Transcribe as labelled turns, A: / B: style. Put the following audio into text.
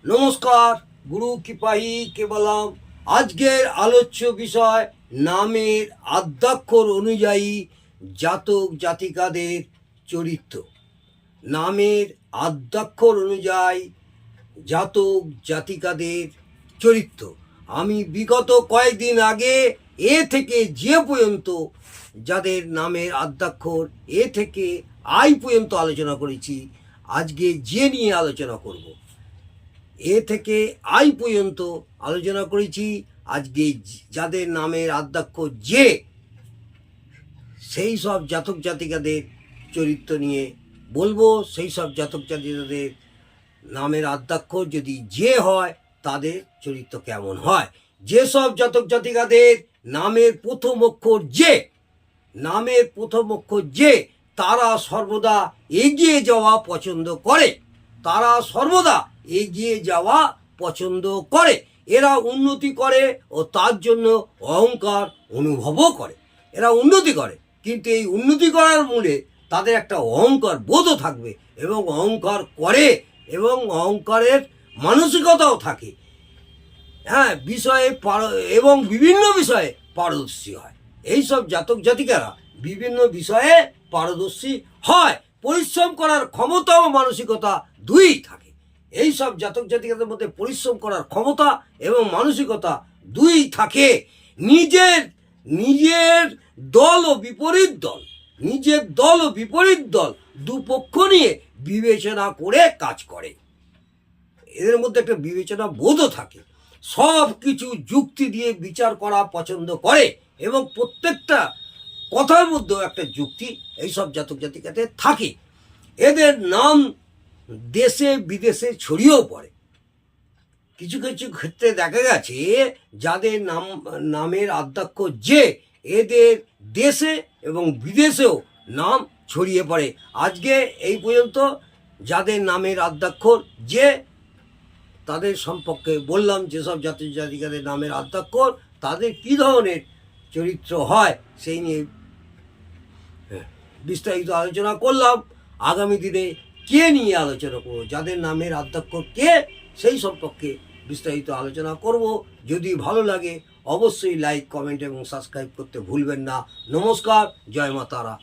A: নমস্কার, গুরু কৃপাহি কেবলম। আজকের আলোচ্য বিষয় নামের আদ্যাক্ষর অনুযায়ী জাতক জাতিকাদের চরিত্র। নামের আদ্যাক্ষর অনুযায়ী জাতক জাতিকাদের চরিত্র। আমি বিগত কয়েকদিন আগে এ থেকে যে পর্যন্ত যাদের নামের আদ্যাক্ষর এ থেকে আই পর্যন্ত আলোচনা করেছি, আজকে যে নিয়ে আলোচনা করব। এ থেকে আই পর্যন্ত আলোচনা করেছি, আজকে যাদের নামের আদ্যাক্ষর যে, সেই সব জাতক জাতিকাদের চরিত্র নিয়ে বলবো। সেই সব জাতক জাতিকাদের নামের আদ্যাক্ষর যদি যে হয় তাদের চরিত্র কেমন হয়। যেসব জাতক জাতিকাদের নামের প্রথম অক্ষর যে, নামের প্রথম অক্ষর যে, তারা সর্বদা এগিয়ে যাওয়া পছন্দ করে। তারা সর্বদা এগিয়ে যাওয়া পছন্দ করে। এরা উন্নতি করে ও তার জন্য অহংকার অনুভবও করে। এরা উন্নতি করে, কিন্তু এই উন্নতি করার মূলে তাদের একটা অহংকার বোধও থাকবে, এবং অহংকার করে, এবং অহংকারের মানসিকতাও থাকে। বিষয়ে এবং বিভিন্ন বিষয়ে পারদর্শী হয়। এইসব জাতক জাতিকারা বিভিন্ন বিষয়ে পারদর্শী হয়। পরিশ্রম করার ক্ষমতা ও মানসিকতা দুই থাকে। এই সব জাতক জাতিকাদের মধ্যে পরিশ্রম করার ক্ষমতা এবং মানসিকতা দুই থাকে। নিজের দল ও বিপরীত দল, নিজের দল ও বিপরীত দল দুপক্ষ নিয়ে বিবেচনা করে কাজ করে। এদের মধ্যে একটা বিবেচনা বোধও থাকে। সব কিছু যুক্তি দিয়ে বিচার করা পছন্দ করে, এবং প্রত্যেকটা কথার মধ্যেও একটা যুক্তি এইসব জাতক জাতিকাদের থাকে। এদের নাম দেশে বিদেশে ছড়িয়েও পড়ে। কিছু কিছু ক্ষেত্রে দেখা গেছে যাদের নামের আদ্যাক্ষর যে, এদের দেশে এবং বিদেশেও নাম ছড়িয়ে পড়ে। আজকে এই পর্যন্ত যাদের নামের আদ্যাক্ষর যে, তাদের সম্পর্কে বললাম। যেসব জাতক জাতিকাদের নামের আদ্যাক্ষর, তাদের কী ধরনের চরিত্র হয় সেই নিয়ে বিস্তারিত আলোচনা করলাম। আগামী দিনে কে নিয়ে আলোচনা করব, যাদের নামের আদ্যাক্ষর কে, সেই সম্পর্কে বিস্তারিত আলোচনা করব। যদি ভালো লাগে অবশ্যই লাইক, কমেন্ট এবং সাবস্ক্রাইব করতে ভুলবেন না। নমস্কার, জয় মা তারা।